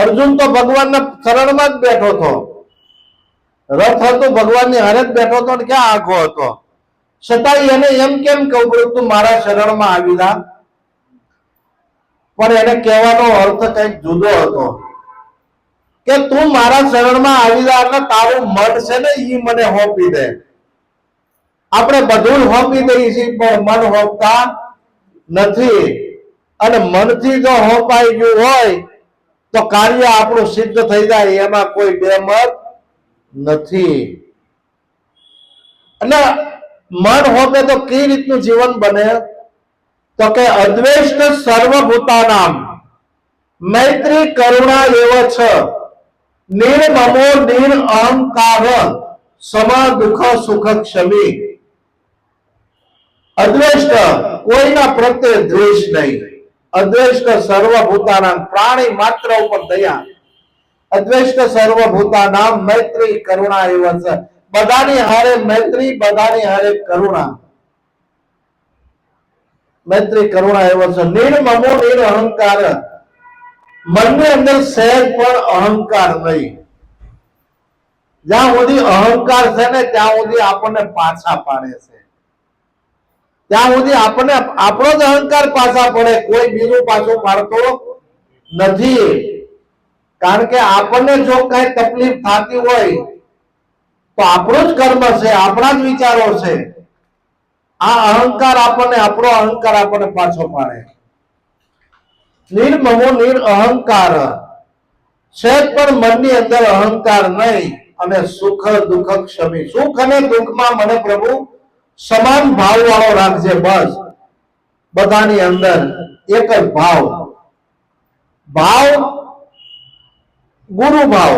અર્જુન તો ભગવાનના શરણમાં જ બેઠો હતો, રથ હતો ભગવાનની હારે જ બેઠો હતો, ક્યાં આખો હતો, છતાંય એને એમ કેમ કહું તું મારા શરણમાં આવી જા? પણ એને કહેવાનો અર્થ કઈક જુદો હતો કે તું મારા શરણમાં આવી જા એટલે તારું મન છે ને ઈ મને હોપી દે. આપણે બધું હોપી દઈએ છીએ પણ મન હોપતા નથી, અને મનથી જો હોપાઈ ગયું હોય તો કાર્ય આપણું સિદ્ધ થઈ જાય, એમાં કોઈ બેમત નથી. એટલે મન હોપે તો કઈ રીતનું જીવન બને? તો કે અદ્વેષ્ટ સર્વભૂતાનામ મૈત્રી કરુણા એવ છ નિર્મમો નિરઅહંકાર સમા દુઃખ સુખ ક્ષમી. અદ્વેષ્ટ, કોઈના પ્રત્યે દ્વેષ નહીં. અદ્વેષ્ટ સર્વભૂતાનામ, પ્રાણી માત્ર ઉપર દયા. અદ્વેષ્ટ સર્વભૂતાનામ મૈત્રી કરુણા એવ છ, બધાની હારે મૈત્રી, બધાની હારે કરુણા. મૈત્રી કરુણા એવો છે. નિર્મમો નિરઅહંકાર, મનની અંદર સહેજ પણ અહંકાર નહીં. જ્યાં સુધી અહંકાર છે ને ત્યાં સુધી આપણને પાછા પાડે છે, ત્યાં સુધી આપણને આપણો જ અહંકાર પાછા પડે, કોઈ બીજું પાછું પાડતો નથી. કારણ કે આપણને જો કઈ તકલીફ થતી હોય તો આપણું જ કર્મ છે, આપણા જ વિચારો છે. આ અહંકાર આપણને, આપણો અહંકાર આપણને પાછો પાડે. નિર્મમો નિરઅહંકાર, સહેજ પણ મનની અંદર અહંકાર નહીં, અને સુખ દુઃખ ક્ષમી. સુખ અને દુઃખમાં મને પ્રભુ સમાન ભાવ વાળો રાખજે. બસ બધાની અંદર એક જ ભાવ, ભાવ ગુરુ ભાવ.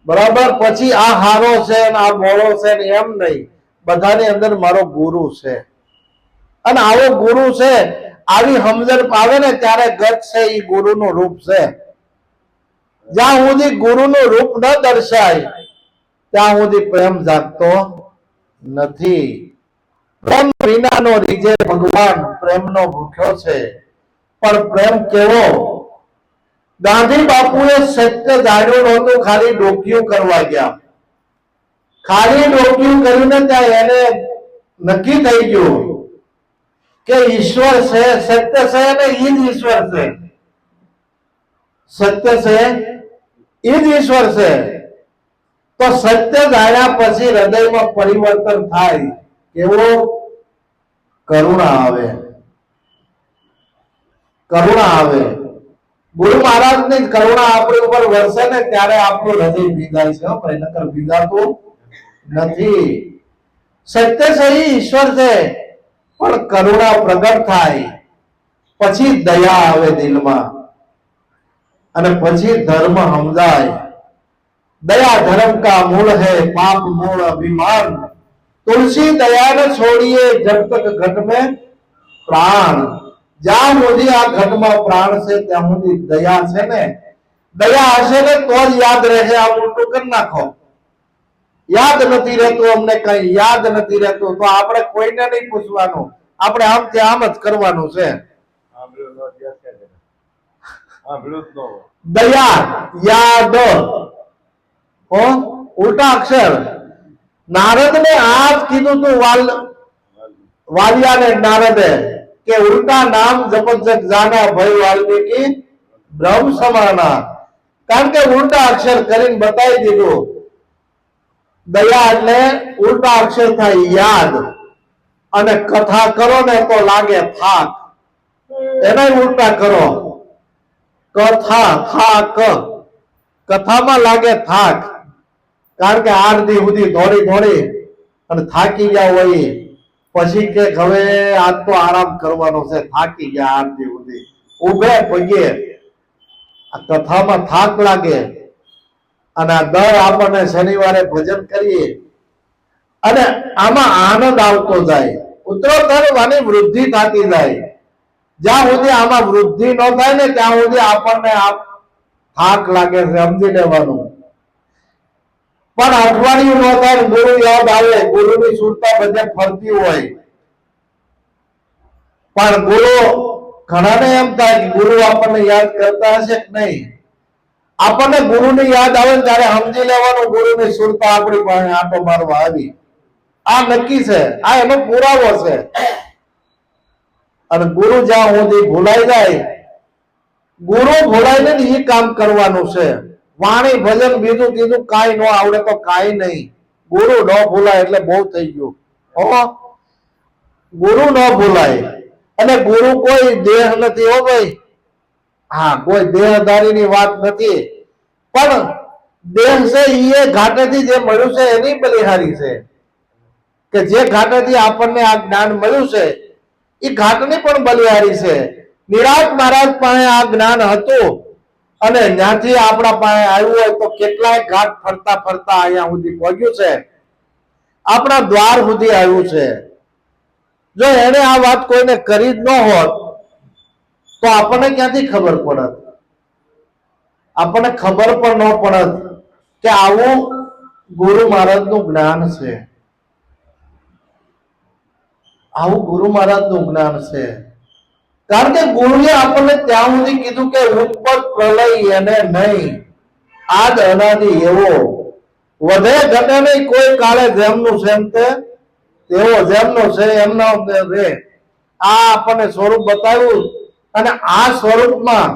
બરાબર? પછી આ હારો છે ને આ મોળો છે ને એમ નહીં, બધાની અંદર મારો ગુરુ છે. અને આવો ગુરુ છે, આવી સમજણ પાવે ને ત્યારે ગત છે એ ગુરુનું રૂપ છે. જ્યાં સુધી ગુરુનું રૂપ ન દર્શાય ત્યાં સુધી પ્રેમ જાગતો નથી. પ્રેમ વિનાનો રીજે ભગવાન પ્રેમનો ભૂખ્યો છે. પણ પ્રેમ કેવો? ગાંધી બાપુએ સત્ય જાણ્યું નહોતું, ખાલી ડોક્યું કરવા ગયા. ખાલી ડોક્યું કરીને ત્યાં એને નક્કી થઈ ગયું કે ઈશ્વર છે, સત્ય છે અને ઈ જ ઈશ્વર છે. સત્ય છે ઈ જ ઈશ્વર છે. તો સત્ય જાણ્યા પછી હૃદયમાં પરિવર્તન થાય. કેવો? કરુણા આવે, કરુણા આવે. ગુરુ મહારાજની કરુણા આપણી ઉપર વરસે ને ત્યારે આપણું હૃદય ભીંજાય છે, ભાઈ, નકર ભીંજાતું નથી. સત્ય છે ઈ ઈશ્વર છે, પણ કરુણા પ્રગટ થાય પછી દયા આવે દિલમાં, અને પછી ધર્મ સમજાય. દયા ધર્મ કા મૂળ है, पाप मूल अभिमान, तुलसी दया न छोड़िए जब तक घट में प्राण. જ્યાં સુધી આ ઘટમાં પ્રાણ છે ત્યાં સુધી દયા છે ને, દયા હશે ને તો જ યાદ રહે. આ ઉલટું કરી નાખો, યાદ નથી રહેતું, અમને કઈ યાદ નથી રહેતું, તો આપણે કોઈને નહીં પૂછવાનું, આપણે આમ ત્યાં આમ જ કરવાનું છે. દયા યાદ ઉલટા અક્ષર. નારદ ને આ જ કીધું તું, વાલિયા ને નારદે, કે ઉલટા નામ જપત જગ જાના ભય વાલ્મીકી બ્રહ્મ સમાના. કારણ કે ઉલટા અક્ષર કરીને બતાવી દીધું. દયા એટલે ઉલટા અક્ષર થાય યાદ, અને કથા કરો ને તો લાગે થાક, એને ઉલટા કરો. કથા થાક, કથામાં લાગે થાક, કારણ કે આરતી સુધી દોડી દોડી અને થાકી ગયા હોય, પછી કે હવે આજ તો આરામ કરવાનો છે, થાકી ગયા આરતી સુધી, ઉભે પગે. આ કથામાં થાક લાગે, અને આ દર આપણને શનિવારે ભજન કરીએ અને આમાં આનંદ આવતો જાય, ઉત્તરોત્તર આની વૃદ્ધિ થતી જાય. જ્યાં સુધી આમાં વૃદ્ધિ ન થાય ને ત્યાં સુધી આપણને થાક લાગે છે, સમજી લેવાનું. પણ અઠવાડિયું ન થાય, ગુરુ યાદ આવે, ગુરુની સુરતા બધે ફરતી હોય, પણ ગુરુ ઘણાને એમ થાય કે ગુરુ આપણને યાદ કરતા હશે કે નહીં. આપણને ગુરુની યાદ આવે ને ત્યારે સમજી લેવાનું ગુરુની સુરતા આપણી પાસે આંટો મારવા આવી. આ નક્કી છે, આ એનો પુરાવો છે. અને ગુરુ જ્યાં સુધી ભૂલાઈ જાય, ગુરુ ભૂલાઈને એ કામ કરવાનું છે. વાણી ભજન બીજું કીધું કાંઈ ન આવડે તો કાંઈ નહીં. ગુરુ ન ભૂલાય એટલે બહુ થઈ ગયું. ગુરુ ન ભૂલાય. અને ગુરુ કોઈ દેહ નથી હો ભાઈ. હા, કોઈ દેહધારીની વાત નથી, પણ દેહ છે એ ઘાટેથી જે મળ્યું છે એની બલિહારી છે. કે જે ઘાટેથી આપણને આ જ્ઞાન મળ્યું છે એ ઘાટની પણ બલિહારી છે. નિરાંત મહારાજ પાસે આ જ્ઞાન હતું અને ત્યાંથી આપણા પાસે આવ્યું હોય તો કેટલાય ઘાટ ફરતા ફરતા અહીંયા સુધી પહોંચ્યું છે, આપણા દ્વાર સુધી આવ્યું છે. જો એને આ વાત કોઈને કરી જ ન હોત તો આપણને ક્યાંથી ખબર પડત? આપણને ખબર પણ ન પડત કે આવું ગુરુ મહારાજનું જ્ઞાન છે. આવું ગુરુ મહારાજનું જ્ઞાન છે. કારણ કે ગુરુએ આપણને ત્યાં સુધી કીધું કે ઉત્પત્ત પ્રલય એને નહીં, આદ અનાદિ એવો વધે ઘટે નહીં, કોઈ કાળે જેમનું છે તેવો જેમનો છે એમનો રે. આ આપણને સ્વરૂપ બતાવ્યું અને આ સ્વરૂપમાં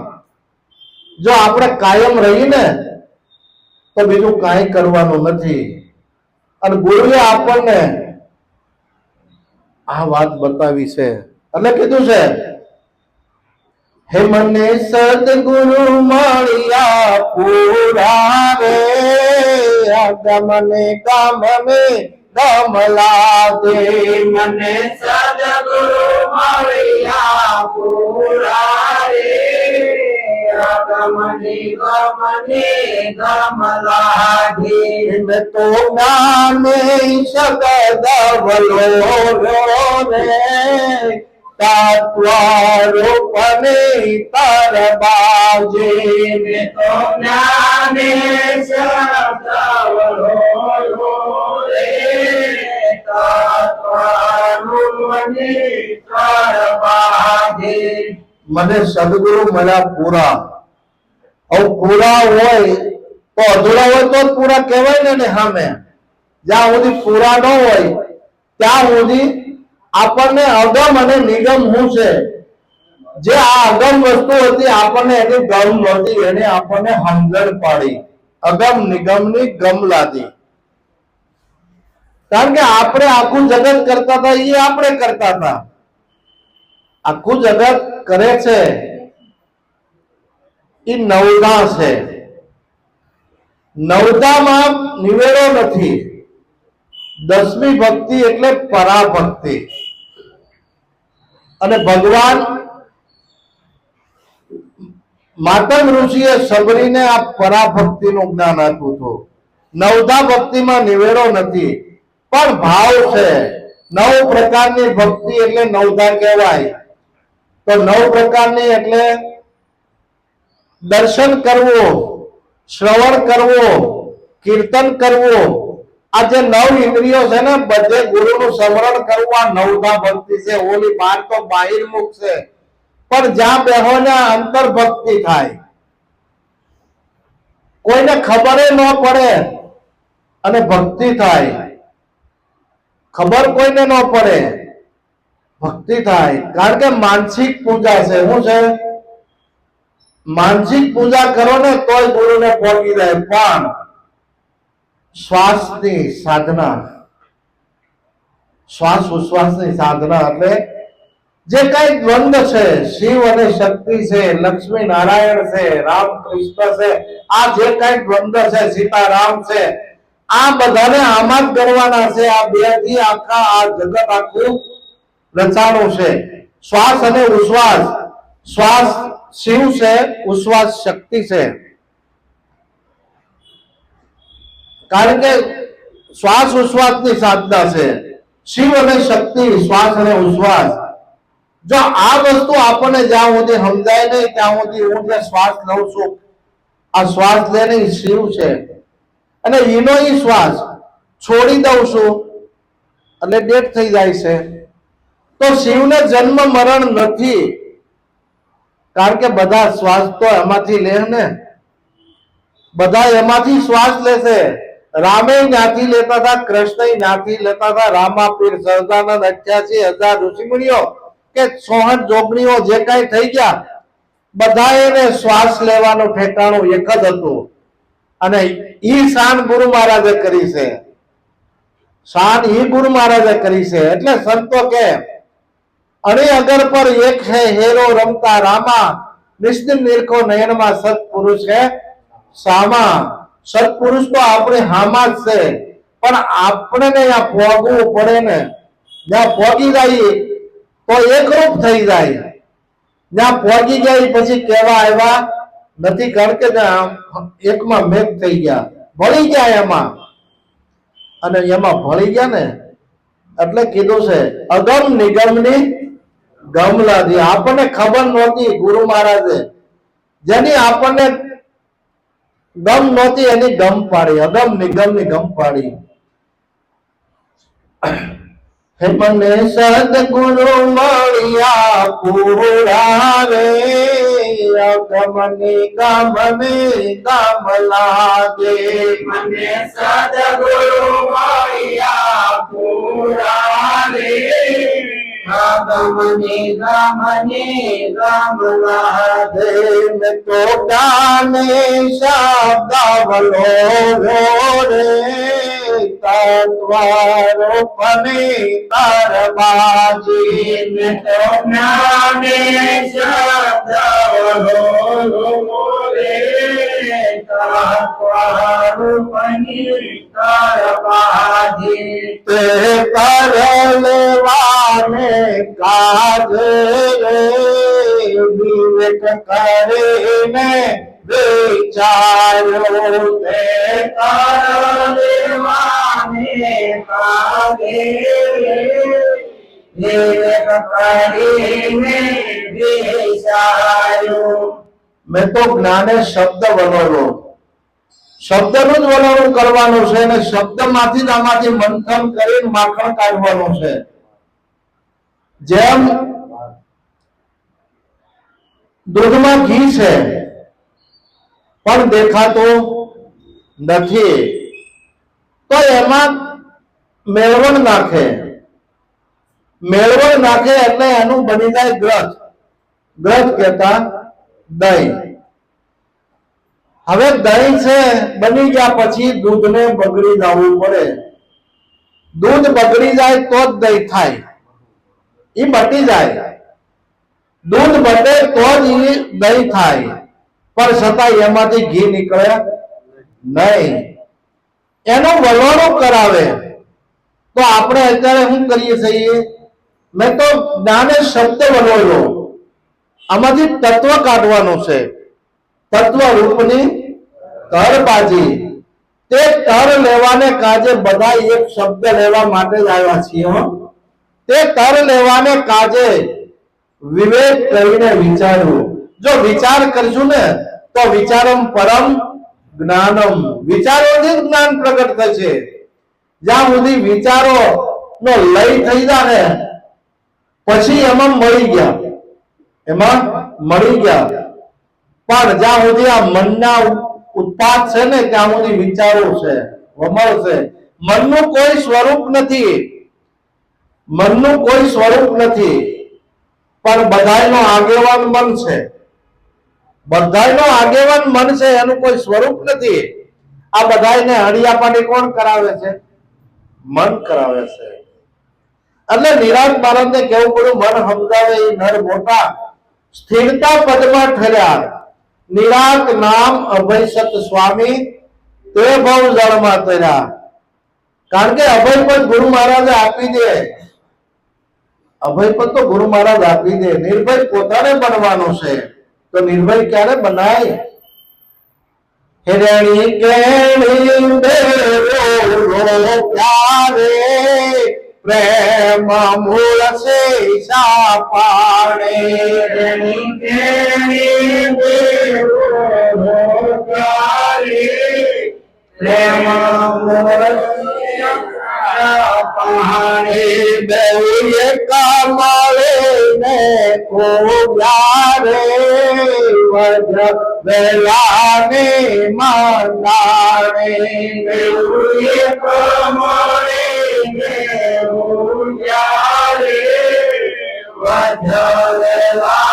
જો આપણે કાયમ રહીને તો બીજું કાંઈ કરવાનું નથી. અને ગુરુએ આપણને આ વાત બતાવી છે એટલે કીધું છે, હે મને સદગુરુ મળ્યા પૂરા રે, ગમને ગમને ગમલા દે. મને સદગુરુ મળ્યા પૂરા રે, ગમને ગમને ગમલા દે. મેં તો જ્ઞાને સગદવલો રે, તત્વરૂપને તરબાજે. મેં તો જ્ઞાને સદવલો રે, તત્વરૂપને તરબાજે. મને સદગુરુ મળ્યા પૂરા. હવે પૂરા હોય તો અધૂરા હોય તો જ પૂરા કહેવાય ને સામે. જ્યાં સુધી પૂરા ન હોય ત્યાં સુધી આપણને અગમ અને નિગમ શું છે, જે આ અગમ વસ્તુ હતી આપણને એની ગમ નહોતી, એને આપણને સમજણ પાડી. અગમ નિગમની ગમ લાદી. કારણ કે આપણે આખું જગત કરતા હતા એ આપણે કરતા હતા. આખું જગત કરે છે એ નવદા છે. નવદામાં નિવેડો નથી. 10મી ભક્તિ એટલે પરાભક્તિ. અને ભગવાન માતંગ ઋષિએ સબરીને આ પરાભક્તિનું જ્ઞાન આપ્યું હતું. નવદા ભક્તિમાં નિવેડો નથી પણ ભાવ છે. 9 પ્રકારની ભક્તિ એટલે નવદા કહેવાય. તો 9 પ્રકારની એટલે દર્શન કરવું, શ્રવણ કરવું, કીર્તન કરવું. આ જે 9 ઇન્દ્રિયો છે ને બધે ગુરુનું સ્મરણ કરવું, આ નવદા ભક્તિ છે. ઓલી બાર તો બાહિર્મુખ છે, પણ જ્યાં બેહો ને અંતર ભક્તિ થાય. કોઈને ખબર ન પડે અને ભક્તિ થાય. ખબર કોઈને ન પડે, ભક્તિ થાય. કારણ કે માનસિક પૂજા છે. શું છે? માનસિક પૂજા કરો ને તોય ગુરુને પહોંચી જાય. પણ શ્વાસની સાધના, શ્વાસ ઉશ્વાસની સાધના એટલે જે કઈ દ્વંદ્વ છે, શિવ અને શક્તિ છે, લક્ષ્મી નારાયણ છે, રામ કૃષ્ણ છે, આ જે કઈ દ્વંદ્વ છે, સીતારામ છે, આ બધાને આમાં જ કરવાના છે. આ બે થી આખા આ જગત આખું રચાણું છે. શ્વાસ અને ઉશ્વાસ. શ્વાસ શિવ છે, ઉશ્વાસ શક્તિ છે. કારણ કે શ્વાસ ઉશ્વાસની સાધના છે. શિવ અને શક્તિ, શ્વાસ અને ઉશ્વાસ. જો આ વસ્તુ આપણને જ્યાં સુધી સમજાય નહીં ત્યાં સુધી હું જે શ્વાસ લઉં છું, આ શ્વાસ લઈને શિવ છે અને એનો શ્વાસ છોડી દઉં છું એટલે ડેથ થઈ જાય છે. તો શિવને જન્મ મરણ નથી. કારણ કે બધા શ્વાસ તો એમાંથી લે ને, બધા એમાંથી શ્વાસ લેશે. રામે જ્ઞાથી લેતા હતા, કૃષ્ણ જ્ઞાથી લેતા હતા, રામા પીર સરદાનંદ 88,000 ઋષિમુનિઓ કે 64 જોગણીઓ જે કાંઈ થઈ ગયા, બધા એને શ્વાસ લેવાનું ઠેકાણું એક જ હતું. અને ઈ શાન ગુરુ મહારાજે કરી છે, શાન ઈ ગુરુ મહારાજે કરી છે. એટલે સંતો કે અણે અગર પર એક હે હેરો રમતા રામા, નિશ્ચિત નિરખો નયનમાં સત્પુરુષ હે સામા. સત્પુરુષ તો આપણે હામાં જ છે, પણ આપણે ત્યાં પોગવું પડે ને. જ્યાં પોગી જાય તો એકરૂપ થઈ જાય, જ્યાં પોગી જાય પછી કેવા આવ્યા નથી, કારણ કે એકમાં મેઘ થઈ ગયા, ભળી ગયા એમાં. અને એમાં ભળી ગયા ને એટલે કીધું છે અગમ નિગમની ગમલાદી. આપણને ખબર નહોતી, ગુરુ મહારાજે જેની આપણને ગમ નહોતી એની ગમ પાડી, અગમ નિગમની ગમ પાડી. હે મને સદગુરુ મળ્યા પૂરા રે, અગમ નિગમની ગમ લાગે. મને સદગુરુ મળ્યા પૂરા રે, ગમની ગમ લાગે. મેં તો ગાને શબ્દાવલો રે, તત્વારોપની તરબાજી. મેં તો જ્ઞાને શબ્દવલો રે, તત્વરૂપની તરબાજી. તે કર લેવાને કાજે રે, વિવેક કરીને વિચાર્યો. તે કરવાને કાગે, વિવેક કરીને વિચાર્યો. મેં તો જ્ઞાને શબ્દ વલોલો, શબ્દનું જ વલણું કરવાનું છે અને શબ્દમાંથી જ આમાંથી મંથન કરીને માખણ કાઢવાનું છે. જેમ દૂધમાં ઘી છે પણ દેખાતું નથી, તો એમાં મેળવણ નાખે, મેળવણ નાખે એટલે એનું બની જાય ગ્રથ. ગ્રથ કહેતા દહીં. હવે દહીં છે બની ગયા પછી દૂધને બગડી જવું પડે. દૂધ બગડી જાય તો જ દહીં થાય, એ બટી જાય. દૂધ બટે તો જ એ દહીં થાય, પણ છતાં એમાંથી ઘી નીકળે નહીં. એનું વલોણું કરાવે. તો આપણે અત્યારે શું કરીએ છીએ? મેં તો જ્ઞાને શબ્દ વલોળ્યો, આમાંથી તત્વ કાઢવાનું છે. તત્વ રૂપની તરબાજી. તે તર લેવાને કાજે બધા એક શબ્દ લેવા માટે જ આવ્યા છીએ. તે તર લેવાને કાજે વિવેક કરીને વિચારવું. જો વિચાર કરશું ને તો વિચારમ પરમ જ્ઞાનમ. વિચારોથી જ જ્ઞાન પ્રગટ થશે. જ્યાં સુધી વિચારો નો લય થઈ જાય ને પછી એમાં મળી ગયા. પણ જ્યાં સુધી આ મનના ઉત્પાદ છે ને ત્યાં સુધી વિચારો છે, વમળ છે. મનનું કોઈ સ્વરૂપ નથી, મનનું કોઈ સ્વરૂપ નથી, પણ બધાયનો આગેવાન મન છે. બધાયનો આગેવાન મન છે, એનું કોઈ સ્વરૂપ નથી. આ બધાયને હળિયાપાની કોણ કરાવે છે? મન કરાવે છે. એટલે નિરાંત બાળકને કેવું પડ્યું, મન સમજાવે એ નર મોટા. સ્થિરતા પદમાં ઠર્યા, નિરાંત નામ અભય સત સ્વામી, તે ભવ જળમાં તર્યા. કારણ કે અભય પદ ગુરુ મહારાજે આપી દે, અભય પદ તો ગુરુ મહારાજ આપી દે. નિર્ભય પોતાને બનવાનું છે, તો નિર્ભય ક્યારે બનાય? હિરણી કેણી બેરો પ્યારે, પ્રેમ મૂળ સે પાડે. હિરણી કેણી બેરો પ્યારે, પ્રેમ મૂળ પહાડે. બેઉ કમળે ને કોવ્યા રે, વેલાની મંડાણે એવું એક મળીને ઉજારે વજવેલાની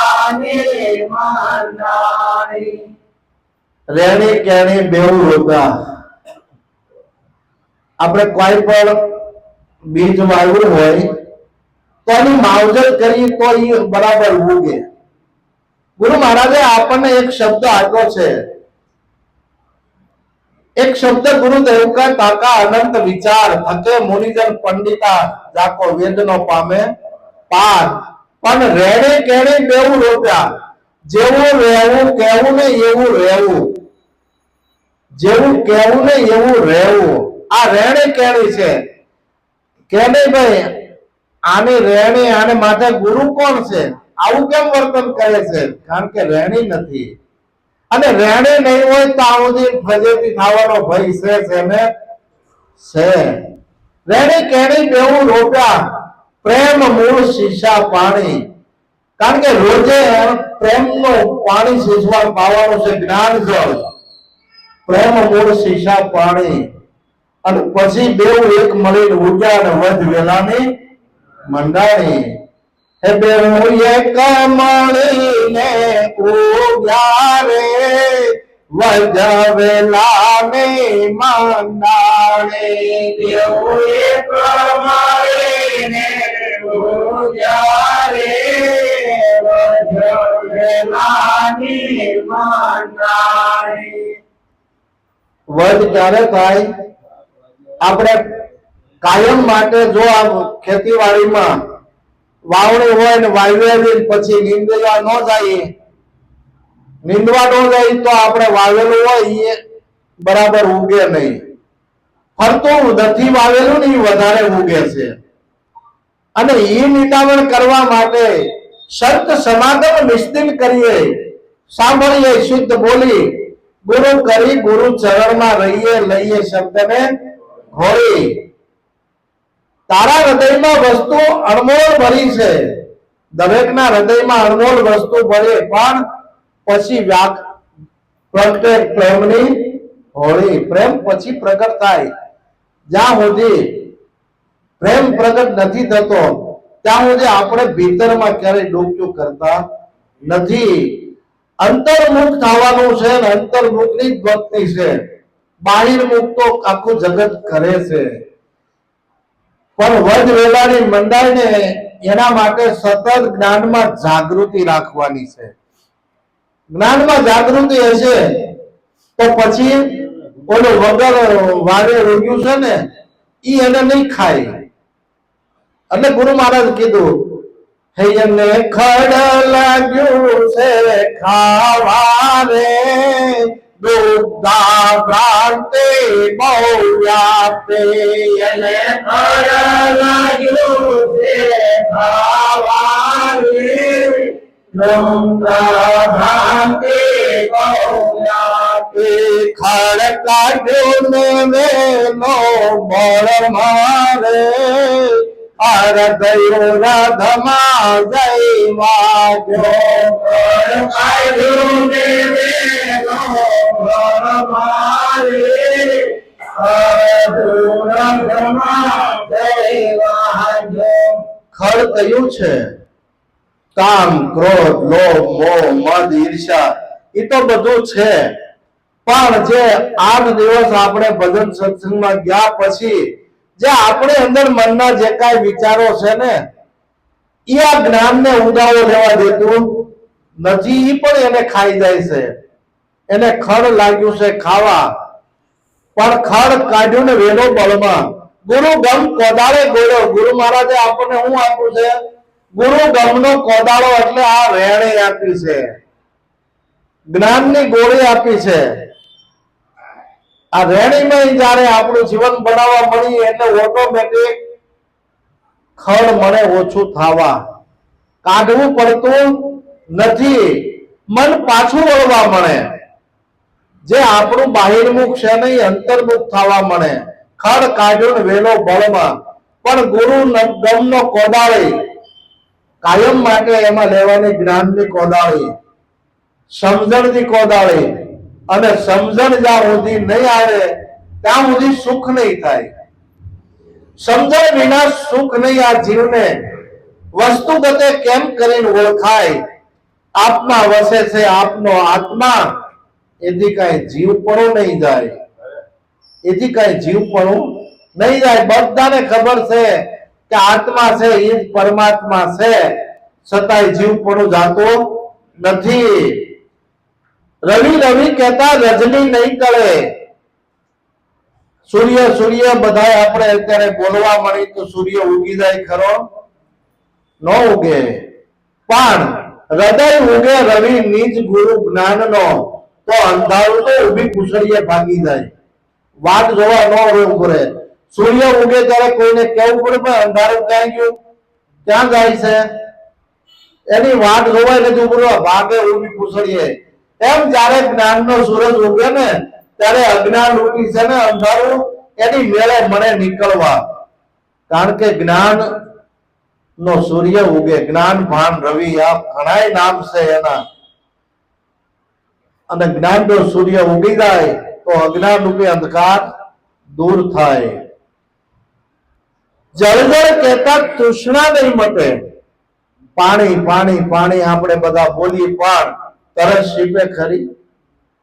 મંડાણી. રેણી કેણી બેઉ હતા. આપણે કોઈ પણ બીજ વાવ્યું હોય તો એની માવજત કરીએ તો એ બરાબર ઉગે. ગુરુ મહારાજે આપણને એક શબ્દ આપ્યો છે. એક શબ્દ ગુરુદેવ કા તાકા અનંત વિચાર થકે મુનિજન પંડિતા જાકો વેદનો પામે પાર. પણ રેણે કેણે બેવું રોપ્યા. જેવું રહેવું કેવું ને એવું રહેવું, જેવું કેવું ને એવું રહેવું. આ રેણે કેણી છે કે નહીં ભાઈ? આની રેણી, આને માથે ગુરુ કોણ છે? આવું કેમ વર્તન કરે છે? કારણ કે રેણી નથી. અને રેણી નહીં હોય તો આ સુધી ફજેતી થવાનો ભય છે ને છે. રેણી કેણી બેવું રોપ્યા, પ્રેમ મૂળ શીશા પાણી. કારણ કે રોજે પ્રેમનું પાણી સિંચવા પાવાનું છે, જ્ઞાન જળ. પ્રેમ મૂળ શીશા પાણી. અને પછી બેવું એક મળીને ઉજા અને વધ વેલાની મંડાણી. હે બેવું એક મળીને ઉજા રે વધ વેલાની મંડાણી. એવું એક મળીને ઉજારે વજવેલાની મંડાણી. વધ ક્યારે થાય? આપણે કાયમ માટે જો આ ખેતીવાડીમાં વાવણી હોય ને વાવેલી પછી નીંદવા ન જાય, નીંદવા ન જાય તો આપણે વાવેલું હોય એ બરાબર ઉગે નહીં. ફરતું નથી વાવેલું ને એ વધારે ઉગે છે. અને એ નિતાવણ કરવા માટે સંત સમાગમ નિશ્ચિત કરીએ, સાંભળીએ શુદ્ધ બોલી, ગુરુ કરી ગુરુ ચરણમાં રહીએ, લઈએ શબ્દને હોળી. તારા હૃદયમાં વસ્તુ અણમોલ ભરી છે. દરેકના હૃદયમાં અણમોલ વસ્તુ ભરે, પણ પછી પ્રગટે પ્રેમની હોળી. પ્રેમ પછી પ્રગટ થાય. જ્યાં સુધી પ્રેમ પ્રગટ નથી થતો ત્યાં સુધી આપણે ભીતરમાં ક્યારેય ડોક્યું કરતા નથી. અંતર્મુખ થવાનું છે ને અંતર્મુખની જ ભક્તિ છે. બાહિર્મુખ તો આખું જગત કરે છે. પણ વધ વેલાની મંડાઈને એના માટે સતત જ્ઞાનમાં જાગૃતિ રાખવાની છે. જ્ઞાનમાં જાગૃતિ હશે તો પછી ઓલો વગર વારે રોગ્યું છે ને ઈ એને નહીં ખાય. એટલે ગુરુ મહારાજ કીધું, હે એને ખડ લાગ્યું છે ખાવા રે, દુગ્ધા ભ્રાંતિ બહુ વ્યાપે. એને ખડ લાગ્યું છે ખાવા રે, દુગ્ધા ભ્રાંતિ બહુ વ્યાપે. ખડ કાઢ્યું ને વેલો બળ મારે, હૃદય રધમાં જય વાગ્યો. ખડ કાઢ્યું ને વેલો બળ મારે, હૃદય રધમાં જય વાગ્યો. ખડ કયું છે? કામ, ક્રોધ, લોભ, મોહ, મદ, ઈર્ષા, એ તો બધું છે. પણ જે 8 દિવસ આપણે ભજન સત્સંગમાં ગયા પછી જે આપણે અંદર મનના જે કાંઈ વિચારો છે ને એ આ જ્ઞાનને ઉગાવો લેવા દેતું નથી. ઈ પણ એને ખાઈ જાય છે. એને ખડ લાગ્યું છે ખાવા, પણ ખડ કાઢ્યું ને વેલો બળમાં. ગુરુ ગમ કોદાળે ગોળ્યો. ગુરુ મહારાજે આપણને શું આપ્યું છે? ગુરુ ગમનો કોદાળો, એટલે આ રેણી આપી છે, જ્ઞાનની ગોળી આપી છે. આ રેણીમાં જયારે આપણું જીવન બનાવવા મળી એટલે ઓટોમેટિક ખડ મને ઓછું થવા, કાઢવું પડતું નથી. મન પાછું વળવા મળે. જે આપણું બાહિર્મુખ છે ને એ અંતર્મુખ થવા મળે. ખડ કાઢ્યો ને વેલો બળમાં. પણ ગુરુ ગમનો કોદાળી કાયમ માટે એમાં લેવાની જ્ઞાનની કોદાળી. સમજણથી કોદાળી, અને સમજણ જ્યાં સુધી નહીં આવે ત્યાં સુધી સુખ નહીં થાય. સમજણ વિના સુખ નહીં. આ જીવને વસ્તુગતે કેમ કરીને ઓળખાય? આપમાં વસે છે આપનો આત્મા, એથી કઈ જીવપણું નહીં જાય. એથી કઈ જીવપણું નહીં જાય. બધાને ખબર છે કે આત્મા છે એ જ પરમાત્મા છે, છતાંય જીવપણું જાતું નથી. રવિ રવિ કહેતા રજની નહીં કરે. સૂર્ય સૂર્ય બધા આપણે અત્યારે બોલવા મળી તો સૂર્ય ઉગી જાય ખરો? ન ઉગે. પણ હૃદય ઉગે રવિ નિજ ગુરુ જ્ઞાનનો, તો અંધારું તો ઉભી કુશળીએ ભાગી જાય. વાટ જોવા ન રહેવું પડે. સૂર્ય ઉગે ત્યારે કોઈને કેવું પડે પણ અંધારું ક્યાં ગયું, ક્યાં જાય છે, એની વાટ જોવાય નથી ઉભું, ભાગે ઉભી કુશળીએ. એમ જયારે જ્ઞાનનો સૂરજ ઉગે ને ત્યારે અજ્ઞાન રૂપી છે ને અંધારું એની મેળે મને નીકળવા. કારણ કે જ્ઞાન નો સૂર્ય ઉગે, જ્ઞાન ભાન રવિ, આ ઘણાય નામ છે એના. અને જ્ઞાન નો સૂર્ય ઉગી જાય તો અજ્ઞાન રૂપી અંધકાર દૂર થાય. જળજળ કહેતા તૃષ્ણા નહીં મટે. પાણી પાણી પાણી આપણે બધા બોલીએ પણ તરસ છીપે ખરી?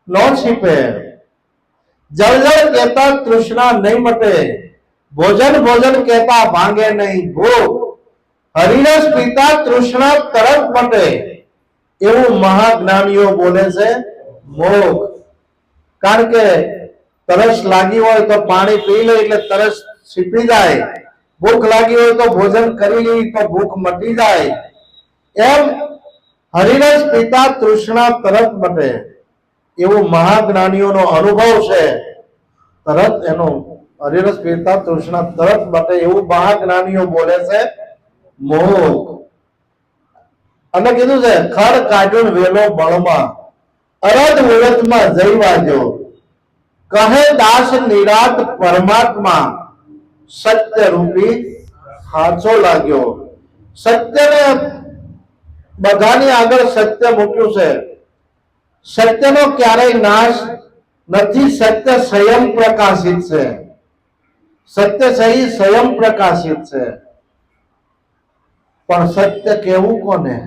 ન છીપે. જળજળ કહેતા તૃષ્ણા નહીં મટે. ભોજન ભોજન કહેતા ભાંગે નહીં ભૂખ. હરિરસ પીતા તૃષ્ણા તરત મટે. એવું મહાજ્ઞાનીઓ બોલે છે મોગ. કારણ કે તરસ લાગી હોય તો પાણી પી લે એટલે તરસ છીપી જાય. ભૂખ લાગી હોય તો ભોજન કરી લે તો ભૂખ મટી જાય. એમ હરિરસ પીતા તૃષ્ણા તરત મટે. એવું મહાજ્ઞાનીઓનો અનુભવ છે. તરત એનો હરિરસ પીતા તૃષ્ણા તરત મટે એવું મહાજ્ઞાનીઓ બોલે છે મોહ. અને કીધું છે ખડ કાઢ્યું વેલો બળમાં, અરદ ઉરતમાં જઈ વાજો. કહે દાસ નિરાત પરમાત્મા, સત્ય રૂપી હાચો લાગ્યો. સત્યને બધાની આગળ સત્ય મૂક્યું છે. સત્યનો ક્યારેય નાશ નથી. સત્ય સ્વયં પ્રકાશિત છે. સત્ય સ્વયં પ્રકાશિત છે. પણ સત્ય કેવું કોને?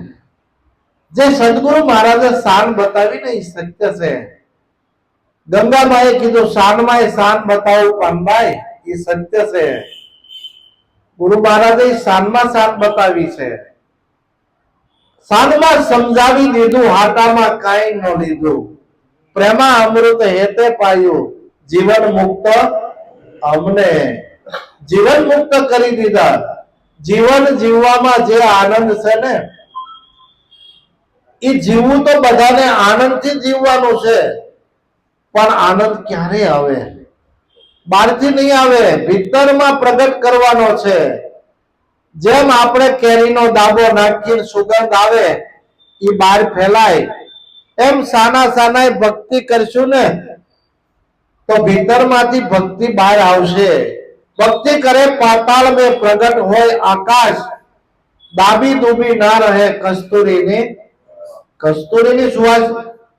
જે સદગુરુ મહારાજે શાન બતાવી ને એ સત્ય છે. ગંગામાએ કીધું શાનમાં એ શાન બતાવું પાનભાઈ, એ સત્ય છે. ગુરુ મહારાજે શાનમાં શાન બતાવી છે. શાનમાં સમજાવી દીધું, હાટામાં કાંઈ ન લીધું. પ્રેમા અમૃત હેતે પાયું, જીવન મુક્ત અમને. જીવન મુક્ત કરી દીધા. જીવન જીવવામાં જે આનંદ છે ને એ જીવવું તો બધાને આનંદથી જીવવાનું છે. પણ આનંદ ક્યારે આવે? બહારથી નહીં આવે, ભીતરમાં પ્રગટ કરવાનો છે. જેમ આપણે કેરીનો દાબો નાખીને સુગંધ આવે એ બહાર ફેલાય, એમ સાના સાના ભક્તિ કરશું ને તો ભીતરમાંથી ભક્તિ બહાર આવશે. ભક્તિ કરે પાતાળ में પ્રગટ હોય આકાશ, દાબી દુબી ના રહે કસ્તુરીની. કસ્તુરીની સુવાસ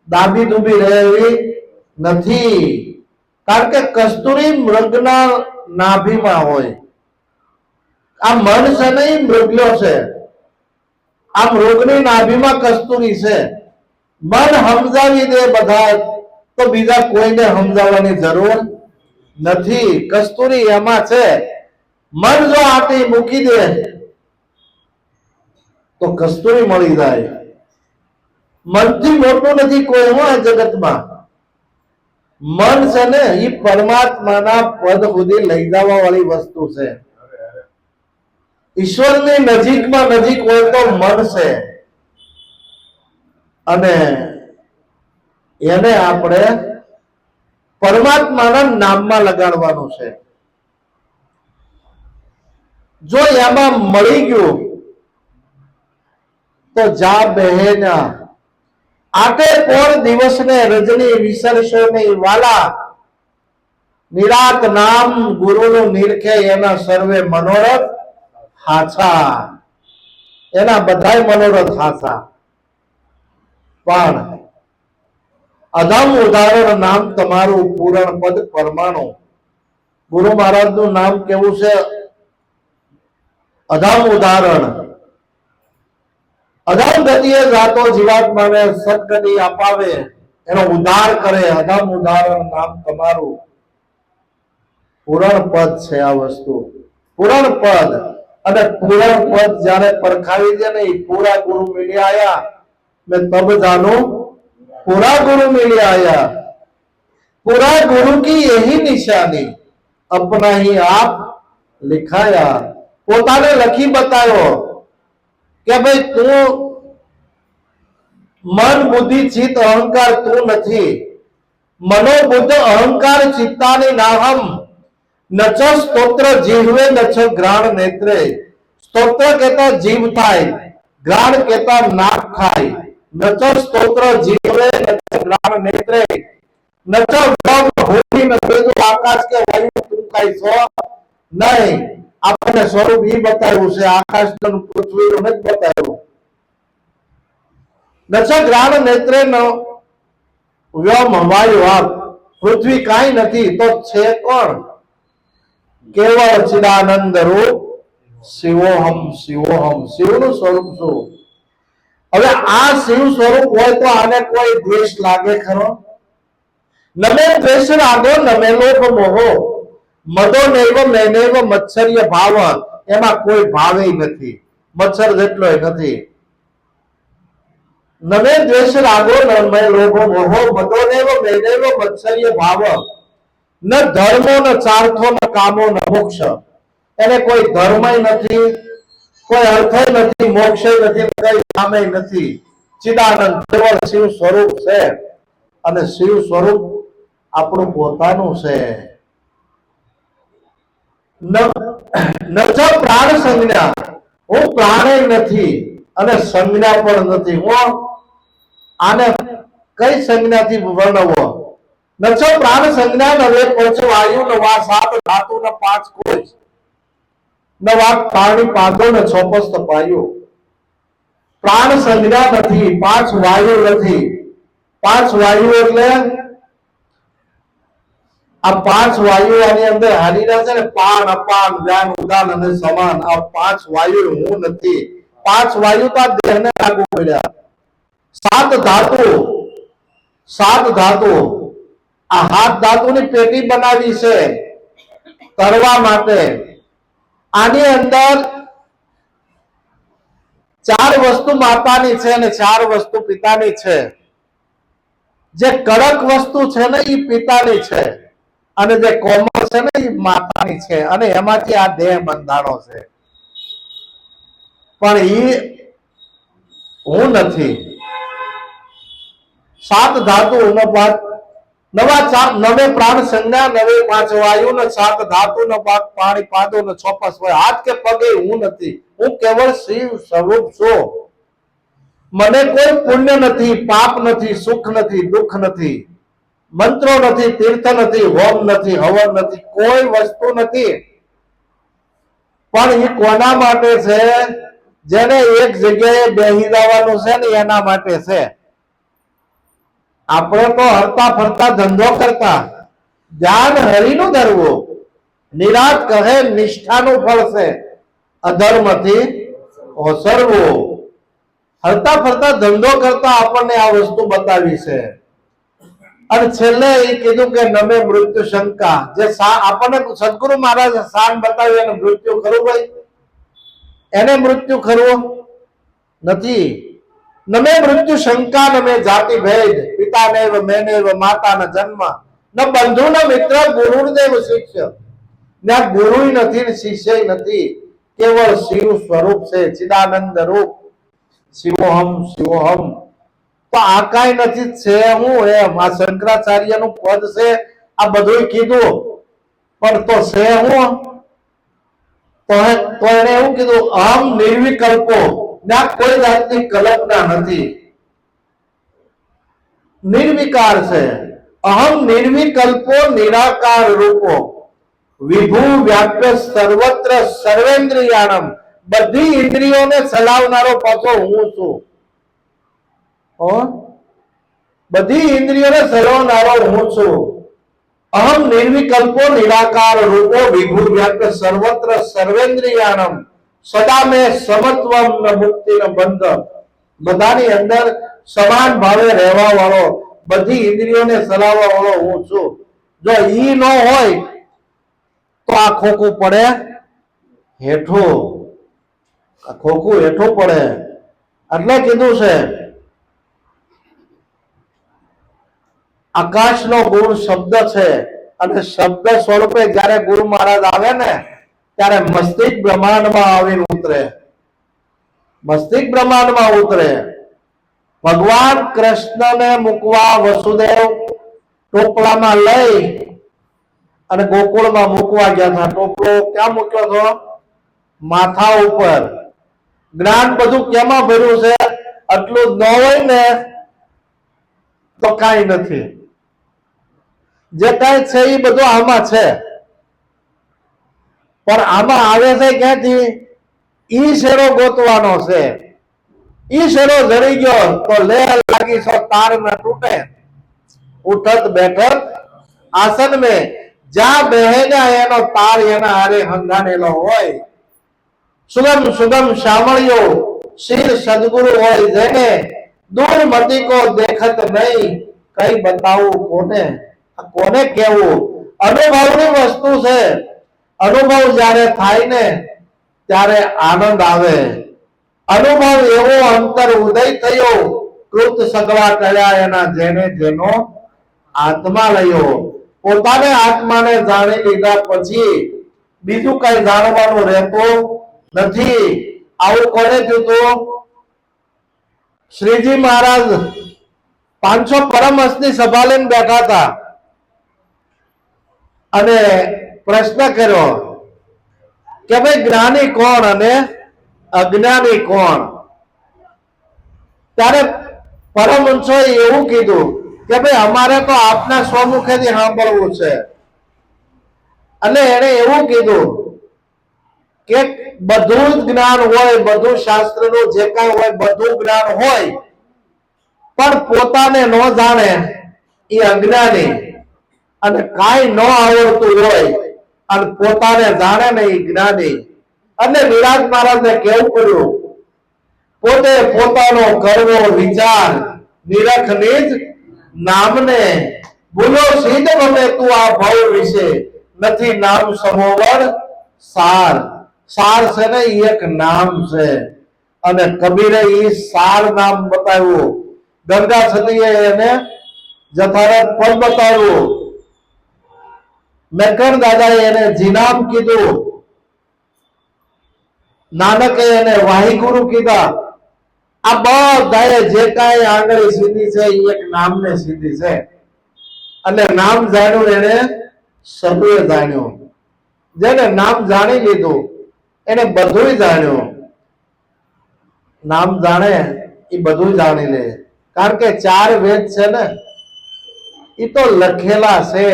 દાબી દુબી રહે એવી નથી. કારણ કે કસ્તુરી મૃગના નાભીમાં હોય. આ મન છે ને એ મૃગલો છે. આ મૃગની નાભીમાં કસ્તુરી છે. મન સમજાવી દે બધા તો બીજા કોઈને સમજાવવાની જરૂર નથી. કસ્તુરી એમાં છે. મન જો આટી મૂકી દે તો કસ્તુરી મળી જાય. મનથી મોટું નથી કોઈ હોય જગતમાં. મન છે ને એ પરમાત્માના પદ સુધી લઈ જવા વાળી વસ્તુ છે. ઈશ્વરની નજીકમાં નજીક હોય તો મન છે. અને એને આપણે પરમાત્માના નામમાં લગાડવાનું છે. જો એમાં મળી ગયું તો જા બહેના આટે કોણ દિવસને રજની વિસરશો નહીં વાલા. નિરાત નામ ગુરુનું નિરખે એના સર્વે મનોરથ હાચા. એના બધાય મનોરથ હાચા. પણ અધમ ઉદાહરણ નામ તમારું પૂરણ પદ પરમાણુ. ગુરુ મહારાજ નું નામ કેવું છે? અધમ ઉદાહરણ. અધમ ગતિએ જાતો જીવાત્માને સદગતિ અપાવે, એનો ઉદ્ધાર કરે. અધમ ઉદાહરણ નામ તમારું પૂરણ પદ છે. આ વસ્તુ પૂરણ પદ. અને પૂરણ પદ જયારે પરખાવી દે ને, પૂરા ગુરુ મિલી આયા મેં તબ જાનું पूरा गुरु मिल आया. पूरा गुरु की यही निशानी, अपना ही आप लिखाया. પોતાને લખી બતાવ્યો કે ભાઈ તું મન બુદ્ધિ ચિત્ત અહંકાર તું નથી. મનોબુદ્ધ અહંકાર ચિત્તાની નાહમ. નચ સ્તોત્ર જીહવે નચ ગ્રાણ નેત્રે. સ્તોત્ર કહેતા જીવ થાય, ગ્રાણ કહેતા નાક થાય. નચ સ્તોત્ર જીવે નચ ગ્રાણ નેત્રે. નચ બ્રહ્મ હોલી ન ભેદો આકાશ કે વાયુ તું કાઈ છો નહીં. આપણને સ્વરૂપ ઈ બતાવ્યું છે, આકાશ નું પૃથ્વી નું નથી બતાવ્યું. નચ ગ્રાણ નેત્રે નો વ્યોમ વાયુ આપ. પૃથ્વી કાંઈ નથી તો છે કોણ? કેવળ ચિદાનંદ રૂપ શિવોહમ. શિવોહમ શિવનું સ્વરૂપ શું? હવે આ શિવ સ્વરૂપ હોય તો આને કોઈ દ્વેષ લાગે ખરો? નમે દ્વેષ રાગો નમે લોભ મોહો. મદો નૈવ મેનૈવ મત્સર્ય ભાવ. એમાં કોઈ ભાવે નથી, મચ્છર જેટલોય નથી. નમે દ્વેષ રાગો નમે લોભ મોહો. મદો નૈવ મેનૈવ મત્સર્ય ભાવ. ન ધર્મો ન ચાર્થો ન કામો ન મોક્ષ. એને કોઈ ધર્મય નથી, કોઈ અર્થ નથી, મોક્ષ નથી, કઈ કામે નથી. ચિદાનંદ કેવળ શિવ સ્વરૂપ છે. અને શિવ સ્વરૂપ આપણું પોતાનું છે. ન પ્રાણ સંજ્ઞા. હું પ્રાણે નથી અને સંજ્ઞા પણ નથી. હું આને કઈ સંજ્ઞાથી વર્ણવો? ન પ્રાણ સંજ્ઞા નવે પંચ વાયુ ન વા સાત ધાતુ ન પાંચ કોશ. ન વાક પાણી પાધો ન છોપસ્ત પાયું. પ્રાણ સંજ્ઞા નથી, પાંચ વાયુ નથી. પાંચ વાયુ એટલે આ પાંચ વાયુ આની અંદર હાલીના છે ને, પાન અપાન વ્યાન ઉદાન અને સમાન. આ પાંચ વાયુ હું નથી. પાંચ વાયુ તો આ દેહને લાગુ પડ્યા. સાત ધાતુ, સાત ધાતુ. આ હાથ ધાતુની પેટી બનાવી છે તરવા માટે. આની અંદર ચાર વસ્તુ માતાની છે અને ચાર વસ્તુ પિતાની છે. જે કડક વસ્તુ છે ને એ પિતાની છે, અને જે કોમળ છે ને એ માતાની છે. અને એમાંથી આ દેહ બંધાણો છે. પણ એ હું નથી. સાત ધાતુ નવે પ્રાણ સંજ્ઞા નવે પાંચ વાયુ ને સાત ધાતુ ન પાણી પાદો ને ચોપસ હોય. હાથ કે પગે હું નથી. હું કેવળ શિવ સ્વરૂપ છું. મને કોઈ પુણ્ય નથી, પાપ નથી, સુખ નથી, દુઃખ નથી, મંત્રો નથી, તીર્થ નથી, હોમ નથી, હવન નથી, કોઈ વસ્તુ નથી. પણ એ કોના માટે છે? જેને એક જગ્યાએ બેહી જવાનું છે ને એના માટે છે. આપણે તો હરતા ફરતા ધંધો કરતા. ધ્યાન હરિનું ધરવું. નિરાત કહે નિષ્ઠાનું ફળ છે, અધર્મથી ઓસરવું. હરતા ફરતા ધંધો કરતા આપણને આ વસ્તુ બતાવી છે. અને છેલ્લે એ કીધું કે નમે મૃત્યુ શંકા. જે આપણને સદગુરુ મહારાજ શાન બતાવ્યું એને મૃત્યુ ખરું ભાઈ? એને મૃત્યુ ખરું નથી. નમે મૃત્યુ શંકા નમે જાતિ ભેદ. પિતા નૈવ મેનૈવ માતા ન જન્મ. ન બંધુ ન મિત્ર ગુરુદેવ શિષ્ય. ના ગુરુ નથી ને શિષ્ય નથી. કેવળ શિવ સ્વરૂપ છે, ચિદાનંદ રૂપ. શિવોહમ શિવોહમ. તો આ કાંઈ નથી, છે હું એમ. આ શંકરાચાર્ય નું પદ છે. આ બધું કીધું પણ તો છે હું. તો એને એવું કીધું અહમ નિર્વિકલ્પો. ના કોઈ જાતની કલ્પના નથી, નિર્વિકાર છે. અહમ નિર્વિકલ્પો નિરાકાર રૂપો. વિભુ વ્યાપ્ય સર્વત્ર સર્વેન્દ્રિયાણમ. બધી ઇન્દ્રિયોને ચલાવનારો પાછો હું છું. બધી ઇન્દ્રિયોને સર્વનારો હું છું. અહમ નિર્વિકલ્પો નિરાકાર રૂપો વિભુ વ્યક્ત સર્વત્ર સર્વેન્દ્રિયાણમ સદા મે સમત્વમ ન મુક્તિ ન બંધ. બધાની અંદર સમાન ભાવે રહેવા વાળો, બધી ઇન્દ્રિયોને ચલાવવા વાળો હું છું. જો ઈ ન હોય તો આ ખોખું પડે હેઠું, આ ખોખું હેઠું પડે. એટલે કીધું છે આકાશનો ગુણ શબ્દ છે, અને શબ્દ સ્વરૂપે જ્યારે ગુરુ મહારાજ આવે ને ત્યારે મસ્તિષ્ક બ્રહ્માંડમાં આવીને ઉતરે, મસ્તિષ્ક બ્રહ્માંડમાં ઉતરે. ભગવાન કૃષ્ણને મૂકવા વસુદેવ ટોપલામાં લઈ અને ગોકુળમાં મૂકવા ગયા હતા. ટોપલો ક્યાં મૂક્યો હતો? માથા ઉપર. જ્ઞાન બધું કેમાં ભર્યું છે? આટલું જ ન હોય ને તો કાંઈ નથી. જે કાંઈ છે એ બધું આમાં છે, પણ આમાં આવે છે ક્યાંથી? ઈ શેરો ગોતવાનો છે. ઈ શેરો જડી ગયો તો લે લાગી સો તાર ન તૂટે. ઉઠત બેઠત આસન મેં જ્યાં બેહેના એનો તાર એના હારે હંગાનેલો હોય. સુગમ સુગમ શામળિયો શિર સદગુરુ હોય જેને દૂર મતી કો દેખત નહીં કઈ બતાવું કોને. કોને કેવું? અનુભવની વસ્તુ છે. અનુભવ જ્યારે થાય ને ત્યારે આનંદ આવે. અનુભવ એવો અંતર ઉદય થયો કૃત સગવા કર્યા એના જેને જેનો આત્મા લયો. પોતાને આત્માને જાણી લીધા પછી બીજું કઈ જાણવાનું રહેતું નથી. આવું કોને કીધું? શ્રીજી મહારાજ 500 પરમહંસની સભા લઈને બેઠા હતા અને પ્રશ્ન કર્યો કે ભાઈ જ્ઞાની કોણ અને અજ્ઞાની કોણ? ત્યારે પરમહંસોએ એવું કીધું કે ભાઈ અમારે તો આપના સ્વમુખેથી સાંભળવું છે. અને એને એવું કીધું કે બધું જ જ્ઞાન હોય, બધું શાસ્ત્રનું જે કાંઈ હોય બધું જ્ઞાન હોય, પણ પોતાને ન જાણે એ અજ્ઞાની. અને કાંઈ ન આવડતું હોય અને પોતાને જાણે ને એ જ્ઞાની. અને વિરાટ મહારાજને કેવું પડ્યું પોતે પોતાનો કરવો વિચાર નિરખ નિજ નામને ભૂલો સિદ્ધ ગમે તું આ ભવ વિશે નથી નામ સમોવર સાર. સાર છે ને એ એક નામ છે, અને કબીરે એ સાર નામ બતાવ્યું. ગંગા સતીએ એને જથારથ પદ બતાવ્યું. મેકણ દાદાએ એને જીનામ કીધું. નાનકે એને વાહિગુરુ કીધા. આ બધાએ જે કાંઈ આંગળી સીધી છે એ એક નામને સીધી છે. અને નામ જાણ્યું એને સબે જાણ્યું. જેને નામ જાણી લીધું એને બધું જાણ્યું. નામ જાણે એ બધું જાણી લે. કારણ કે 4 વેદ છે ને એ તો લખેલા છે,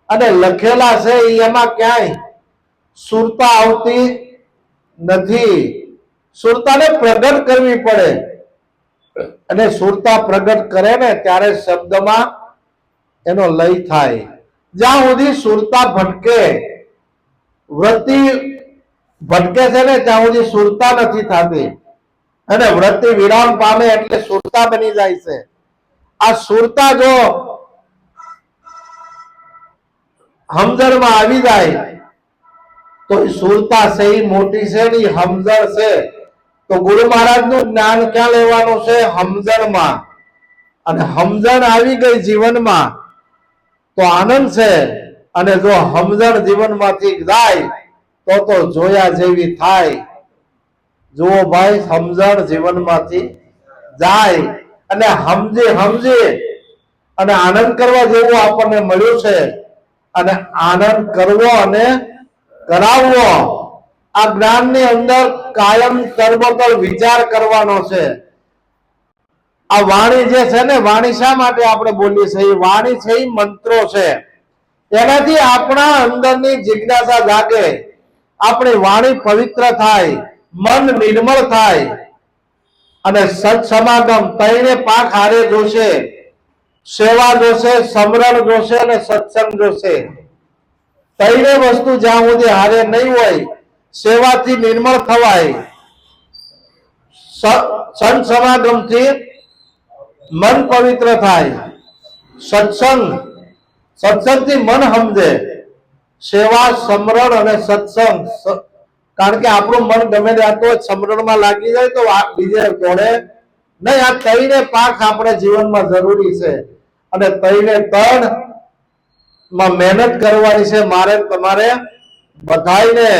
અને લખેલા છે એમાં ક્યાંય સુરતા આવતી નથી. સુરતાને પ્રગટ કરવી પડે, અને સુરતા પ્રગટ કરે ને ત્યારે શબ્દમાં એનો લય થાય. જ્યાં સુધી સુરતા ભટકે, વૃત્તિ ભટકે છે ને ત્યાં સુધી સુરતા નથી થતી. અને વૃત્તિ વિરામ પામે એટલે સુરતા બની જાય છે. આ સુરતા જો સમજણમાં આવી જાય તો સુરતા છે એ મોટી છે ને સમજણ છે. તો ગુરુ મહારાજ નું જ્ઞાન ક્યાં લેવાનું છે? સમજણમાં. અને સમજણ આવી ગઈ જીવનમાં તો આનંદ છે. અને જો સમજણ જીવનમાંથી જાય તો જોયા જેવી થાય. જુઓ ભાઈ, સમજણ જીવનમાંથી જાય અને સમજી અને આનંદ કરવા જેવું આપણને મળ્યું છે. અને આનંદ કરવો અને કરાવવો, આ જ્ઞાનની અંદર કાયમ તરબતર વિચાર કરવાનો છે. આ વાણી જે છે ને, વાણી શા માટે આપણે બોલીએ છીએ? એ વાણી છે એ મંત્રો છે. એનાથી આપણા અંદરની જિજ્ઞાસા જાગે, આપણી વાણી પવિત્ર થાય, મન નિર્મળ થાય. અને સત્સમાગમ તઈને પાક હારે જોશે સેવા જોશે, સમરણ જોશે અને સત્સંગ જોશે. ત્રણે વસ્તુ જ્યાં સુધી હારે નહીં હોય, સેવાથી નિર્મળ થવાય, સંત સમાગમથી મન પવિત્ર થાય, સત્સંગથી મન સમજે. સેવા, સમરણ અને સત્સંગ, કારણ કે આપણું મન ગમે ત્યાં તો સમરણમાં લાગી જાય તો બીજે જોડે નહીં. આ ત્રણે પાક આપણે જીવનમાં જરૂરી છે અને ત્રણે માં મહેનત કરવાની છે મારે તમારે બધાઈને.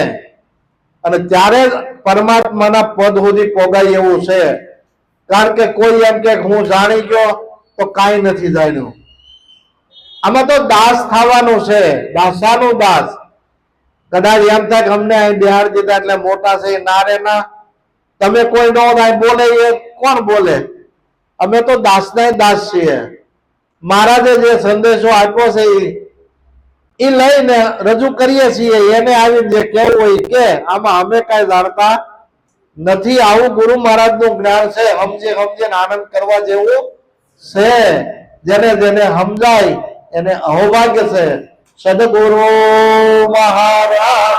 અને ત્યારે પરમાત્માના પદ સુધી પોગાય એવું છે. કારણ કે કોઈ એમ કે હું જાણી ગયો તો કાંઈ નથી જાણ્યું. આમાં તો દાસ થવાનું છે, દાસાનું દાસ. કદાચ એમ થાય કે અમને અહીં બિહાર દીધા એટલે મોટા છે, ના રે ના. તમે કોઈ નો બોલે એ કોણ બોલે? અમે તો દાસના દાસ છીએ. મહારાજે જે સંદેશો આપ્યો છે એ લઈને રજૂ કરીએ છીએ. એને આવીને જે કહેવું હોય કે આમાં અમે કાંઈ જાણતા નથી. આવું ગુરુ મહારાજનું જ્ઞાન છે. સમજીને આનંદ કરવા જેવું છે. જેને સમજાય એને અહોભાગ્ય છે. સદગુરુ મહારાજ